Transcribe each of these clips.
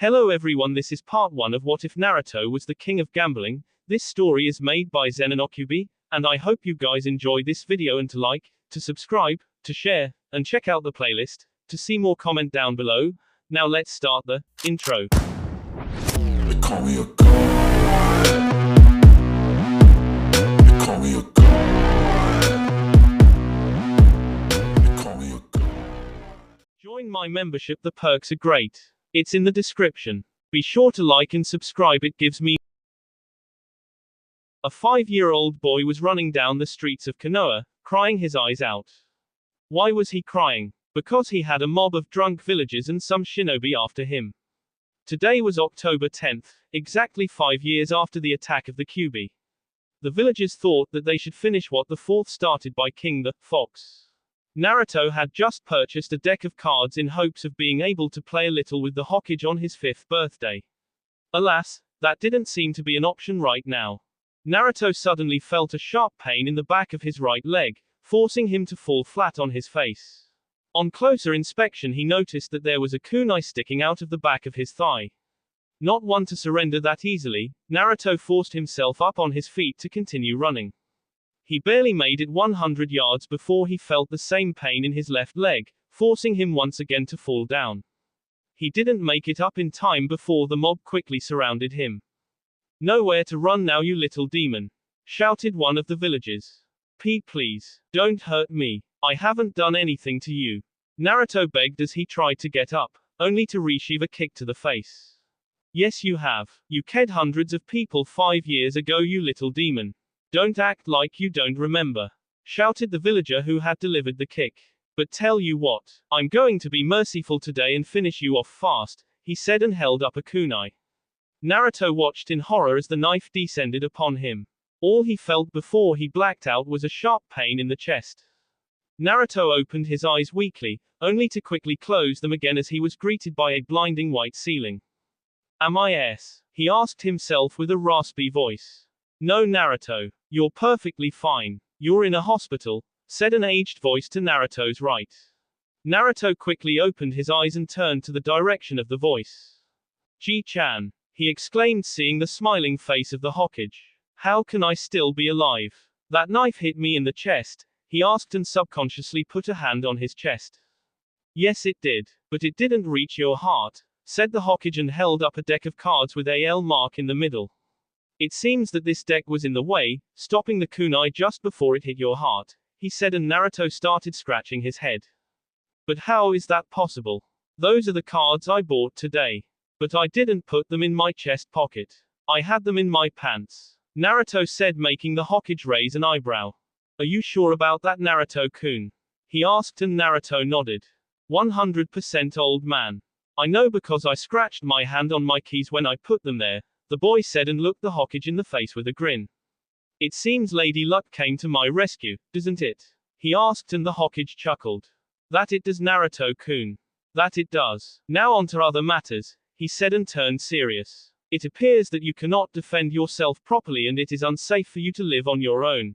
Hello everyone, this is part 1 of What If Naruto Was the King of Gambling. This story is made by ZenoNoKyuubi, and I hope you guys enjoy this video and to like, to subscribe, to share, and check out the playlist, to see more comment down below. Now let's start the intro. They call me a god. They call me a god. They call me a god. Join my membership, the perks are great. It's in the description. Be sure to like and subscribe, it gives me. A 5-year-old boy was running down the streets of Konoha, crying his eyes out. Why was he crying? Because he had a mob of drunk villagers and some shinobi after him. Today was October 10th, exactly 5 years after the attack of the Kyuubi. The villagers thought that they should finish what the fourth started by King the Fox. Naruto had just purchased a deck of cards in hopes of being able to play a little with the Hokage on his 5th birthday. Alas, that didn't seem to be an option right now. Naruto suddenly felt a sharp pain in the back of his right leg, forcing him to fall flat on his face. On closer inspection he noticed that there was a kunai sticking out of the back of his thigh. Not one to surrender that easily, Naruto forced himself up on his feet to continue running. He barely made it 100 yards before he felt the same pain in his left leg, forcing him once again to fall down. He didn't make it up in time before the mob quickly surrounded him. "Nowhere to run now, you little demon," shouted one of the villagers. Please, don't hurt me. I haven't done anything to you," Naruto begged as he tried to get up, only to receive a kick to the face. "Yes you have. You killed hundreds of people 5 years ago, you little demon. Don't act like you don't remember," shouted the villager who had delivered the kick. "But tell you what, I'm going to be merciful today and finish you off fast," he said and held up a kunai. Naruto watched in horror as the knife descended upon him. All he felt before he blacked out was a sharp pain in the chest. Naruto opened his eyes weakly, only to quickly close them again as he was greeted by a blinding white ceiling. "Am I S?" he asked himself with a raspy voice. "No Naruto. You're perfectly fine. You're in a hospital," said an aged voice to Naruto's right. Naruto quickly opened his eyes and turned to the direction of the voice. "Ji-chan," he exclaimed, seeing the smiling face of the Hokage. "How can I still be alive? That knife hit me in the chest," he asked and subconsciously put a hand on his chest. "Yes it did, but it didn't reach your heart," said the Hokage and held up a deck of cards with a L mark in the middle. "It seems that this deck was in the way, stopping the kunai just before it hit your heart," he said, and Naruto started scratching his head. "But how is that possible? Those are the cards I bought today. But I didn't put them in my chest pocket. I had them in my pants," Naruto said, making the Hokage raise an eyebrow. "Are you sure about that, Naruto-kun?" he asked, and Naruto nodded. 100% old man. "I know because I scratched my hand on my keys when I put them there," the boy said and looked the Hokage in the face with a grin. "It seems Lady Luck came to my rescue, doesn't it?" he asked, and the Hokage chuckled. "That it does, Naruto-kun. That it does. Now on to other matters," he said and turned serious. "It appears that you cannot defend yourself properly and it is unsafe for you to live on your own.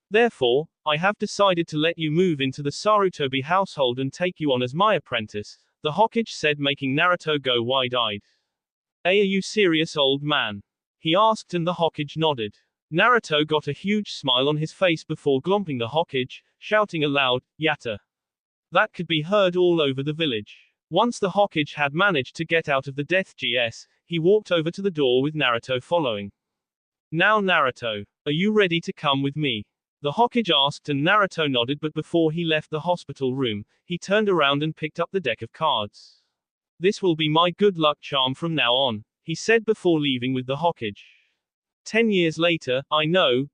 Therefore, I have decided to let you move into the Sarutobi household and take you on as my apprentice," the Hokage said, making Naruto go wide-eyed. "Are you serious, old man?" he asked, and the Hokage nodded. Naruto got a huge smile on his face before glomping the Hokage, shouting aloud, "Yatta!" That could be heard all over the village. Once the Hokage had managed to get out of the Death GS, he walked over to the door with Naruto following. "Now Naruto, are you ready to come with me?" the Hokage asked, and Naruto nodded, but before he left the hospital room, he turned around and picked up the deck of cards. "This will be my good luck charm from now on," he said before leaving with the Hokage. 10 years later, I know.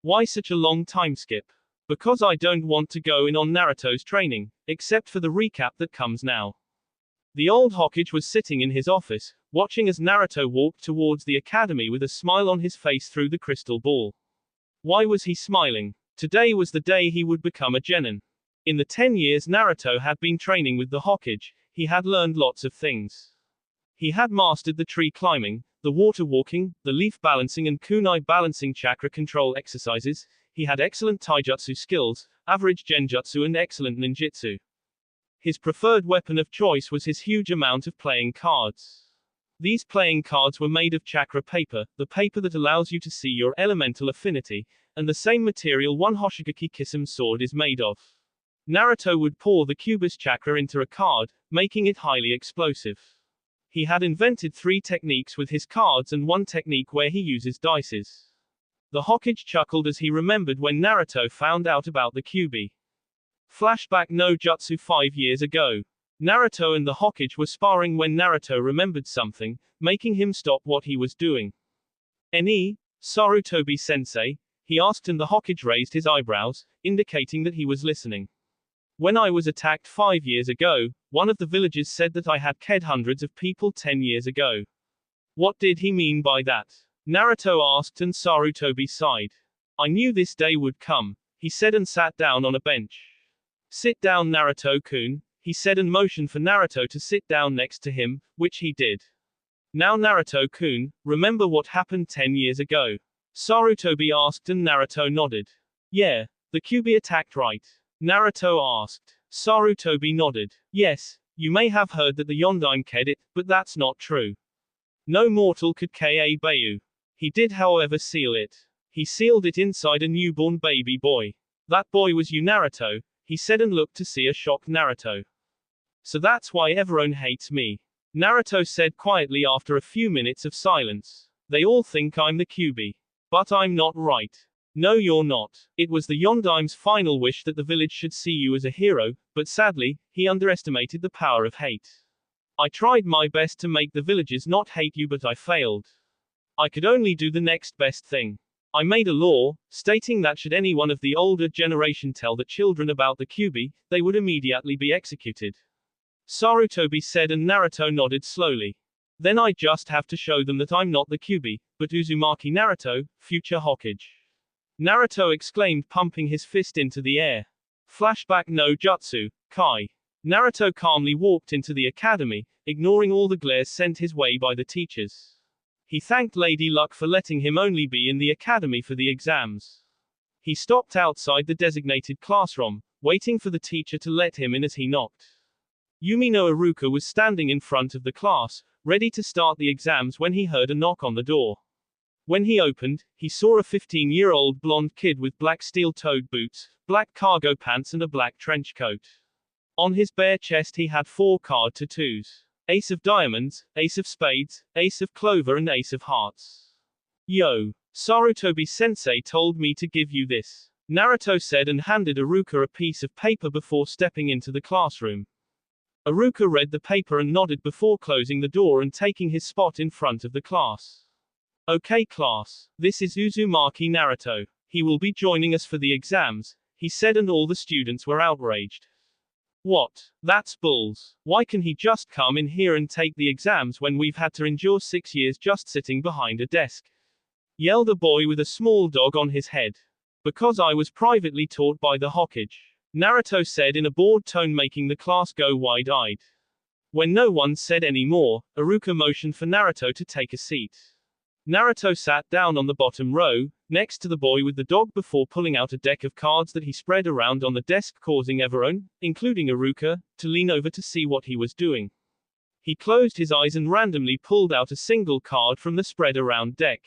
Why such a long time skip? Because I don't want to go in on Naruto's training, except for the recap that comes now. The old Hokage was sitting in his office, watching as Naruto walked towards the academy with a smile on his face through the crystal ball. Why was he smiling? Today was the day he would become a genin. In the 10 years Naruto had been training with the Hokage, he had learned lots of things. He had mastered the tree climbing, the water walking, the leaf balancing and kunai balancing chakra control exercises. He had excellent taijutsu skills, average genjutsu and excellent ninjutsu. His preferred weapon of choice was his huge amount of playing cards. These playing cards were made of chakra paper, the paper that allows you to see your elemental affinity, and the same material one Hoshigaki Kisame sword is made of. Naruto would pour the Kyuubi's chakra into a card, making it highly explosive. He had invented 3 techniques with his cards and 1 technique where he uses dices. The Hokage chuckled as he remembered when Naruto found out about the Kyuubi. Flashback no Jutsu 5 years ago. Naruto and the Hokage were sparring when Naruto remembered something, making him stop what he was doing. "Ni, Sarutobi-sensei?" he asked, and the Hokage raised his eyebrows, indicating that he was listening. "When I was attacked 5 years ago, one of the villagers said that I had killed hundreds of people 10 years ago. What did he mean by that?" Naruto asked, and Sarutobi sighed. "I knew this day would come," he said, and sat down on a bench. "Sit down, Naruto-kun," he said, and motioned for Naruto to sit down next to him, which he did. "Now Naruto-kun, remember what happened 10 years ago?" Sarutobi asked, and Naruto nodded. "Yeah, the Kyuubi attacked, right?" Naruto asked. Sarutobi nodded. "Yes, you may have heard that the Yondaime killed it, but that's not true. No mortal could kill you. He did, however, seal it. He sealed it inside a newborn baby boy. That boy was you, Naruto," he said, and looked to see a shocked Naruto. "So that's why everyone hates me," Naruto said quietly after a few minutes of silence. "They all think I'm the Kyuubi. But I'm not, right?" "No, you're not. It was the Yondaime's final wish that the village should see you as a hero, but sadly, he underestimated the power of hate. I tried my best to make the villagers not hate you, but I failed. I could only do the next best thing. I made a law, stating that should anyone of the older generation tell the children about the Kyuubi, they would immediately be executed." Sarutobi said, and Naruto nodded slowly. "Then I just have to show them that I'm not the Kyuubi, but Uzumaki Naruto, future Hokage." Naruto exclaimed, pumping his fist into the air. Flashback no Jutsu, Kai. Naruto calmly walked into the academy, ignoring all the glares sent his way by the teachers. He thanked Lady Luck for letting him only be in the academy for the exams. He stopped outside the designated classroom, waiting for the teacher to let him in as he knocked. Yumi no Iruka was standing in front of the class, ready to start the exams when he heard a knock on the door. When he opened, he saw a 15-year-old blonde kid with black steel-toed boots, black cargo pants and a black trench coat. On his bare chest he had 4 card tattoos. Ace of Diamonds, Ace of Spades, Ace of Clover and Ace of Hearts. "Yo, Sarutobi-sensei told me to give you this," Naruto said, and handed Iruka a piece of paper before stepping into the classroom. Iruka read the paper and nodded before closing the door and taking his spot in front of the class. "Okay class, this is Uzumaki Naruto. He will be joining us for the exams," he said, and all the students were outraged. "What? That's bulls. Why can he just come in here and take the exams when we've had to endure 6 years just sitting behind a desk?" yelled a boy with a small dog on his head. "Because I was privately taught by the Hokage," Naruto said in a bored tone, making the class go wide-eyed. When no one said any more, Iruka motioned for Naruto to take a seat. Naruto sat down on the bottom row, next to the boy with the dog, before pulling out a deck of cards that he spread around on the desk, causing everyone, including Iruka, to lean over to see what he was doing. He closed his eyes and randomly pulled out a single card from the spread around deck.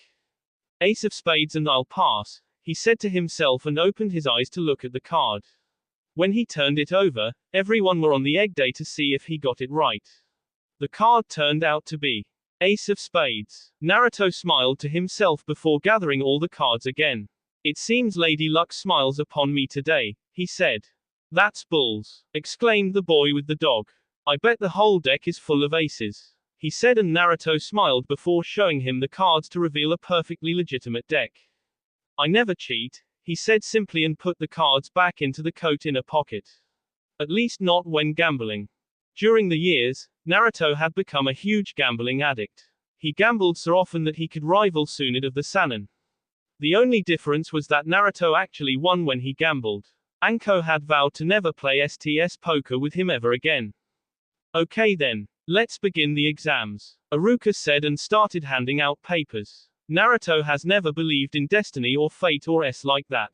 "Ace of Spades, and I'll pass," he said to himself, and opened his eyes to look at the card. When he turned it over, everyone were on the egg day to see if he got it right. The card turned out to be Ace of Spades. Naruto smiled to himself before gathering all the cards again. "It seems Lady Luck smiles upon me today," he said. "That's bulls," exclaimed the boy with the dog. "I bet the whole deck is full of aces," he said, and Naruto smiled before showing him the cards to reveal a perfectly legitimate deck. "I never cheat," he said simply, and put the cards back into the coat inner pocket. At least not when gambling. During the years, Naruto had become a huge gambling addict. He gambled so often that he could rival Tsunade of the Sannin. The only difference was that Naruto actually won when he gambled. Anko had vowed to never play STS poker with him ever again. "Okay then, let's begin the exams," Iruka said, and started handing out papers. Naruto has never believed in destiny or fate or like that.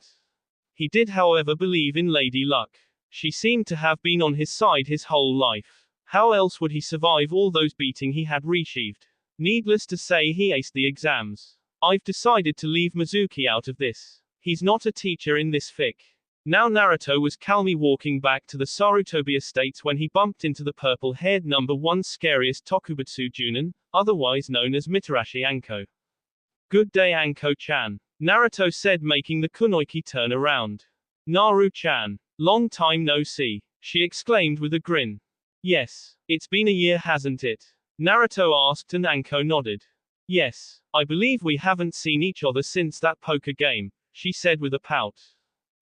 He did, however, believe in Lady Luck. She seemed to have been on his side his whole life. How else would he survive all those beating he had received? Needless to say, he aced the exams. I've decided to leave Mizuki out of this. He's not a teacher in this fic. Now Naruto was calmly walking back to the Sarutobi estates when he bumped into the purple-haired number 1 scariest Tokubutsu Junin, otherwise known as Mitarashi Anko. Good day Anko-chan, Naruto said, making the kunoichi turn around. Naru-chan, long time no see, she exclaimed with a grin. Yes, it's been a year, hasn't it? Naruto asked and Anko nodded. Yes, I believe we haven't seen each other since that poker game, she said with a pout.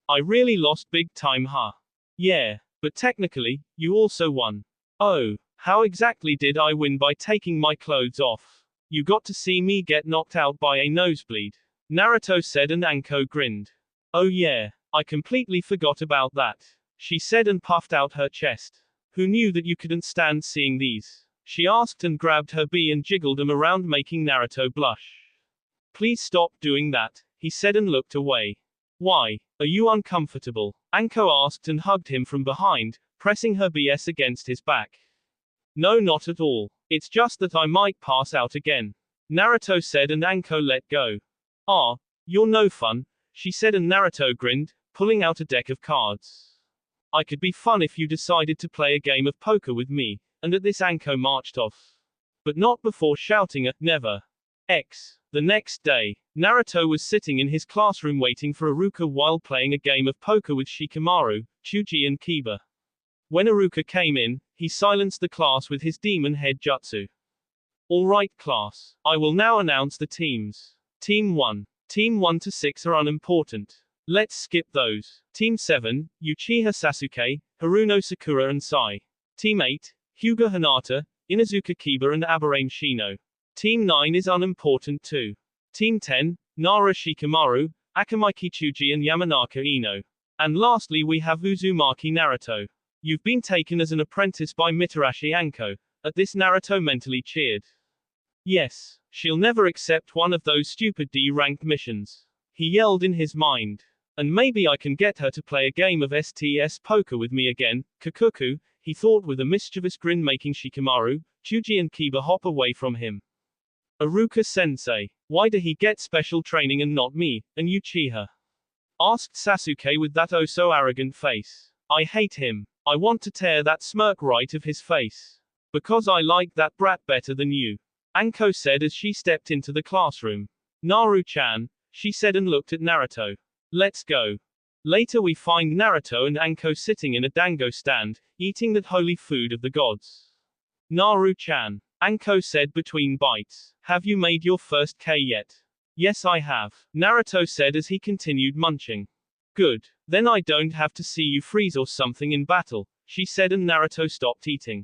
I really lost big time, huh? Yeah, but technically, you also won. Oh, how exactly did I win? By taking my clothes off. You got to see me get knocked out by a nosebleed, Naruto said and Anko grinned. Oh yeah, I completely forgot about that, she said and puffed out her chest. Who knew that you couldn't stand seeing these? She asked and grabbed her bee and jiggled them around, making Naruto blush. Please stop doing that, he said and looked away. Why? Are you uncomfortable? Anko asked and hugged him from behind, pressing her BS against his back. No, not at all. It's just that I might pass out again, Naruto said and Anko let go. Ah, you're no fun, she said and Naruto grinned, pulling out a deck of cards. I could be fun if you decided to play a game of poker with me, and at this Anko marched off. But not before shouting a never. The next day, Naruto was sitting in his classroom waiting for Iruka while playing a game of poker with Shikamaru, Chuji and Kiba. When Iruka came in, he silenced the class with his demon head jutsu. Alright class, I will now announce the teams. Team 1. Team 1 to 6 are unimportant. Let's skip those. Team 7, Uchiha Sasuke, Haruno Sakura and Sai. Team 8, Hyuga Hinata, Inuzuka Kiba and Aburame Shino. Team 9 is unimportant too. Team 10, Nara Shikamaru, Akamaiki Chuji and Yamanaka Ino. And lastly we have Uzumaki Naruto. You've been taken as an apprentice by Mitarashi Anko. At this Naruto mentally cheered. Yes, she'll never accept one of those stupid D-ranked missions, he yelled in his mind. And maybe I can get her to play a game of STS poker with me again, Kakuku, he thought with a mischievous grin, making Shikamaru, Chuji and Kiba hop away from him. Iruka-sensei, why do he get special training and not me, and Uchiha? Asked Sasuke with that oh so arrogant face. I hate him. I want to tear that smirk right off his face. Because I like that brat better than you, Anko said as she stepped into the classroom. Naru-chan, she said and looked at Naruto. Let's go. Later we find Naruto and Anko sitting in a dango stand, eating that holy food of the gods. Naru-chan, Anko said between bites. Have you made your first K yet? Yes I have, Naruto said as he continued munching. Good. Then I don't have to see you freeze or something in battle, she said and Naruto stopped eating.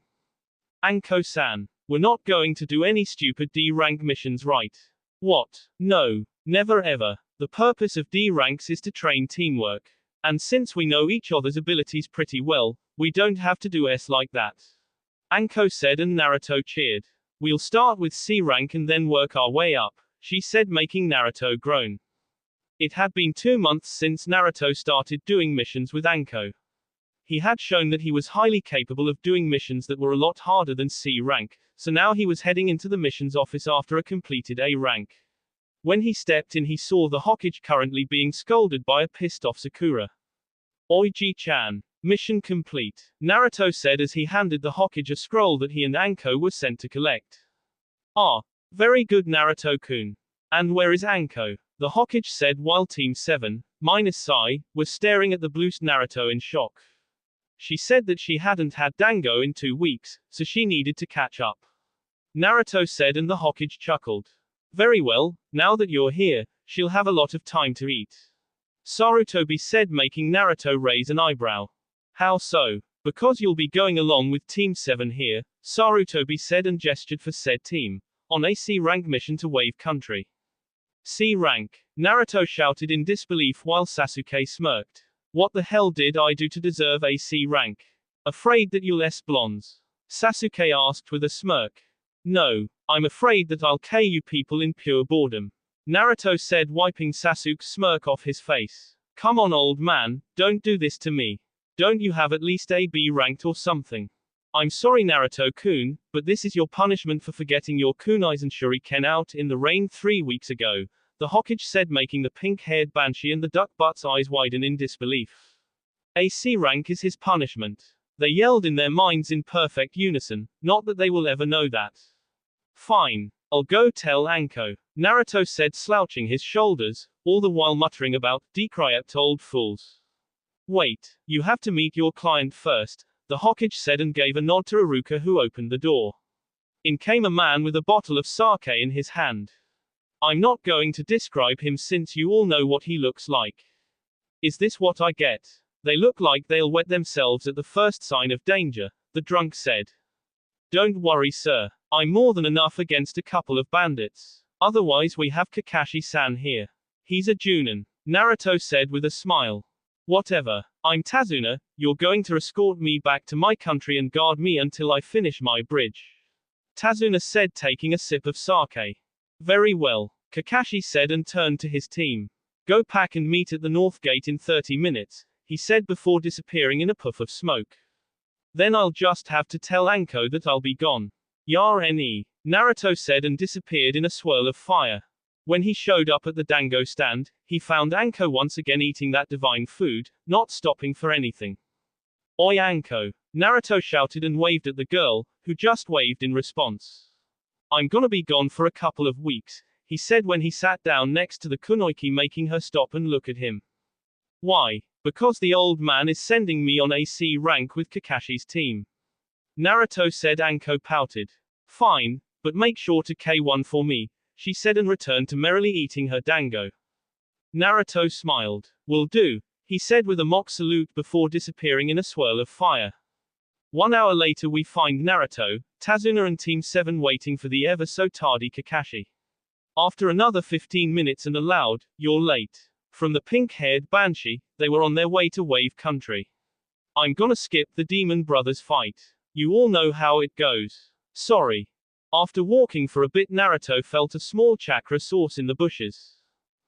Anko-san, we're not going to do any stupid D-rank missions, right? What? No. Never ever. The purpose of D-ranks is to train teamwork. And since we know each other's abilities pretty well, we don't have to do S like that, Anko said and Naruto cheered. We'll start with C rank and then work our way up, she said, making Naruto groan. It had been 2 months since Naruto started doing missions with Anko. He had shown that he was highly capable of doing missions that were a lot harder than C rank, so now he was heading into the missions office after a completed A rank. When he stepped in, he saw the Hokage currently being scolded by a pissed-off Sakura. Oiji-chan. Mission complete, Naruto said as he handed the Hokage a scroll that he and Anko were sent to collect. Ah, very good Naruto-kun. And where is Anko? The Hokage said while Team 7, minus Sai, was staring at the blue Naruto in shock. She said that she hadn't had dango in 2 weeks, so she needed to catch up. Naruto said and the Hokage chuckled. Very well, now that you're here, she'll have a lot of time to eat, Sarutobi said, making Naruto raise an eyebrow. How so? Because you'll be going along with Team 7 here, Sarutobi said and gestured for said team, on a C rank mission to Wave Country. C rank, Naruto shouted in disbelief while Sasuke smirked. What the hell did I do to deserve a C rank? Afraid that you'll S blondes? Sasuke asked with a smirk. No, I'm afraid that I'll K you people in pure boredom, Naruto said, wiping Sasuke's smirk off his face. Come on old man, don't do this to me. Don't you have at least a B ranked or something? I'm sorry Naruto-kun, but this is your punishment for forgetting your kunais and shuriken out in the rain 3 weeks ago, the Hokage said, making the pink-haired banshee and the duck butt's eyes widen in disbelief. A C rank is his punishment. They yelled in their minds in perfect unison, not that they will ever know that. Fine. I'll go tell Anko, Naruto said, slouching his shoulders, all the while muttering about, decrypt old fools. Wait, you have to meet your client first, the Hokage said, and gave a nod to Iruka, who opened the door. In came a man with a bottle of sake in his hand. I'm not going to describe him since you all know what he looks like. Is this what I get? They look like they'll wet themselves at the first sign of danger, the drunk said. Don't worry sir, I'm more than enough against a couple of bandits. Otherwise we have Kakashi-san here. He's a Junin, Naruto said with a smile. Whatever, I'm Tazuna, you're going to escort me back to my country and guard me until I finish my bridge. Tazuna said, taking a sip of sake. Very well, Kakashi said, and turned to his team. Go pack and meet at the North Gate in 30 minutes, he said before disappearing in a puff of smoke. Then I'll just have to tell Anko that I'll be gone. Yarne, Naruto said, and disappeared in a swirl of fire. When he showed up at the dango stand, he found Anko once again eating that divine food, not stopping for anything. Oi Anko, Naruto shouted and waved at the girl, who just waved in response. I'm gonna be gone for a couple of weeks, he said when he sat down next to the kunoichi, making her stop and look at him. Why? Because the old man is sending me on a C rank with Kakashi's team. Naruto said. Anko pouted. Fine, but make sure to K1 for me, she said, and returned to merrily eating her dango. Naruto smiled. Will do, he said with a mock salute before disappearing in a swirl of fire. 1 hour later we find Naruto, Tazuna and Team 7 waiting for the ever so tardy Kakashi. After another 15 minutes and a loud, "You're late," from the pink-haired banshee, they were on their way to Wave Country. I'm gonna skip the Demon Brothers fight. You all know how it goes. Sorry. After walking for a bit, Naruto felt a small chakra source in the bushes.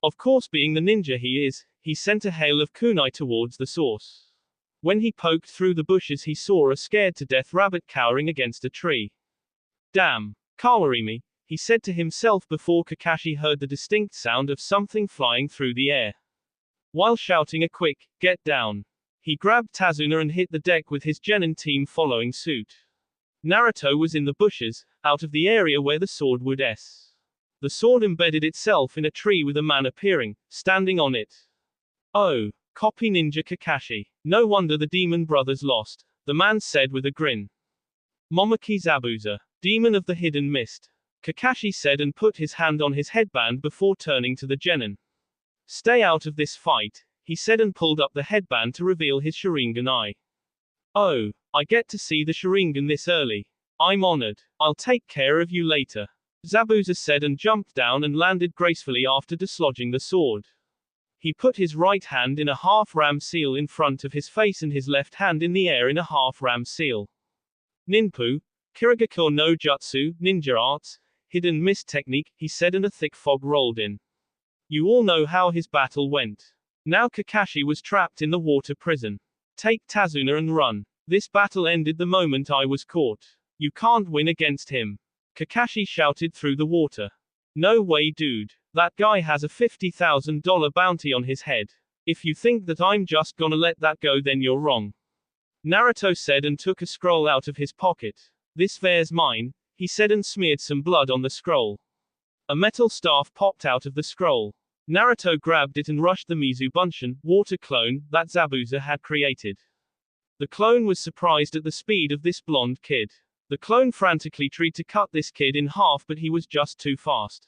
Of course, being the ninja he is, he sent a hail of kunai towards the source. When he poked through the bushes, he saw a scared-to-death rabbit cowering against a tree. Damn. Kawarimi, he said to himself before Kakashi heard the distinct sound of something flying through the air. While shouting a quick, "Get down," he grabbed Tazuna and hit the deck with his genin team following suit. Naruto was in the bushes, out of the area where the sword would s. The sword embedded itself in a tree with a man appearing, standing on it. Oh, copy Ninja Kakashi. No wonder the Demon Brothers lost, the man said with a grin. Momoki Zabuza, Demon of the Hidden Mist, Kakashi said, and put his hand on his headband before turning to the genin. Stay out of this fight, he said, and pulled up the headband to reveal his Sharingan eye. Oh, I get to see the Sharingan this early. I'm honored. I'll take care of you later, Zabuza said, and jumped down and landed gracefully after dislodging the sword. He put his right hand in a half-ram seal in front of his face and his left hand in the air in a half-ram seal. Ninpu, Kirigakure no Jutsu, ninja arts, hidden mist technique, he said, and a thick fog rolled in. You all know how his battle went. Now Kakashi was trapped in the water prison. Take Tazuna and run. This battle ended the moment I was caught. You can't win against him, Kakashi shouted through the water. No way, dude. That guy has a $50,000 bounty on his head. If you think that I'm just gonna let that go, then you're wrong, Naruto said, and took a scroll out of his pocket. This there's mine, he said, and smeared some blood on the scroll. A metal staff popped out of the scroll. Naruto grabbed it and rushed the Mizubunshin, water clone, that Zabuza had created. The clone was surprised at the speed of this blonde kid. The clone frantically tried to cut this kid in half, but he was just too fast.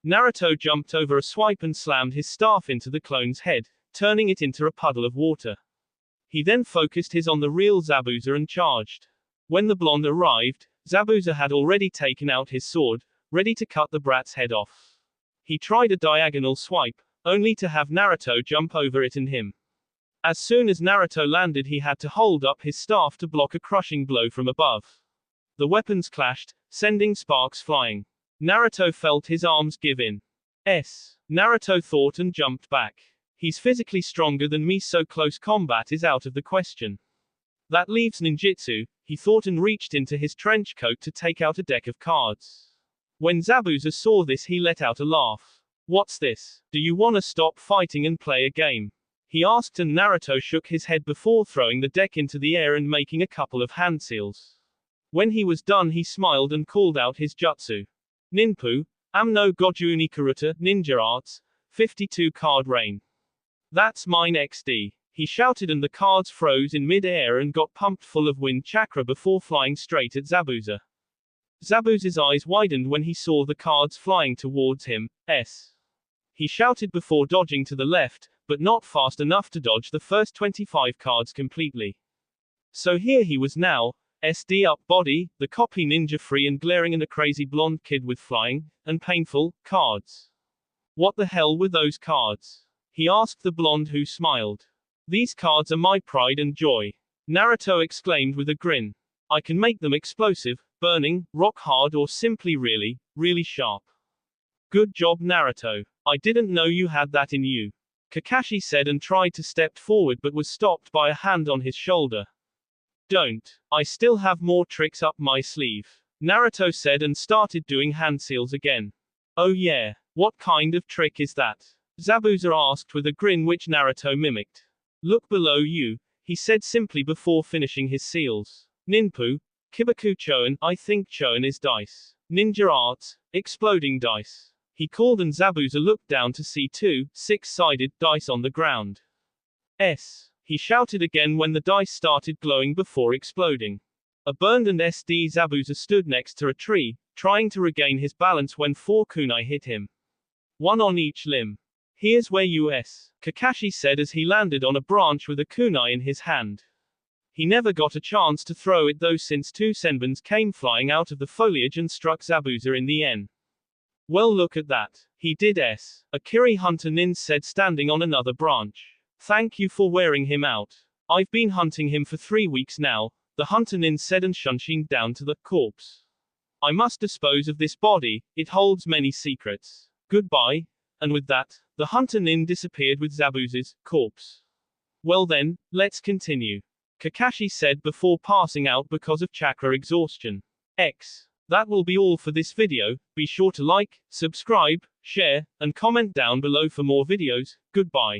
Naruto jumped over a swipe and slammed his staff into the clone's head, turning it into a puddle of water. He then focused his on the real Zabuza and charged. When the blonde arrived, Zabuza had already taken out his sword, ready to cut the brat's head off. He tried a diagonal swipe, only to have Naruto jump over it and him. As soon as Naruto landed, he had to hold up his staff to block a crushing blow from above. The weapons clashed, sending sparks flying. Naruto felt his arms give in. Naruto thought and jumped back. He's physically stronger than me, so close combat is out of the question. That leaves ninjutsu, he thought, and reached into his trench coat to take out a deck of cards. When Zabuza saw this, he let out a laugh. What's this? Do you wanna stop fighting and play a game? He asked, and Naruto shook his head before throwing the deck into the air and making a couple of hand seals. When he was done, he smiled and called out his jutsu. Ninpu, Amno Goju Unikaruta, Ninja Arts, 52 card rain. That's mine XD. He shouted, and the cards froze in mid-air and got pumped full of wind chakra before flying straight at Zabuza. Zabuza's eyes widened when he saw the cards flying towards him. He shouted before dodging to the left, but not fast enough to dodge the first 25 cards completely. So here he was now, SD up body, the copy ninja free and glaring, and a crazy blonde kid with flying, and painful, cards. What the hell were those cards? He asked the blonde, who smiled. These cards are my pride and joy. Naruto exclaimed with a grin. I can make them explosive, burning, rock hard, or simply really, really sharp. Good job, Naruto. I didn't know you had that in you. Kakashi said and tried to step forward but was stopped by a hand on his shoulder. Don't. I still have more tricks up my sleeve. Naruto said and started doing hand seals again. Oh yeah. What kind of trick is that? Zabuza asked with a grin which Naruto mimicked. Look below you, he said simply before finishing his seals. Ninpu, Kibaku Choen, I think Choen is dice. Ninja Arts, exploding dice. He called, and Zabuza looked down to see two, six-sided dice on the ground. He shouted again when the dice started glowing before exploding. A burned and SD Zabuza stood next to a tree, trying to regain his balance when 4 kunai hit him. One on each limb. Here's where Kakashi said as he landed on a branch with a kunai in his hand. He never got a chance to throw it though, since 2 senbons came flying out of the foliage and struck Zabuza in the N. Well, look at that. He did a Kiri hunter nin said, standing on another branch. Thank you for wearing him out. I've been hunting him for 3 weeks now, the hunter nin said, and shunshin down to the corpse. I must dispose of this body, it holds many secrets. Goodbye. And with that, the hunter nin disappeared with Zabuza's corpse. Well then, let's continue. Kakashi said before passing out because of chakra exhaustion. That will be all for this video. Be sure to like, subscribe, share, and comment down below for more videos. Goodbye.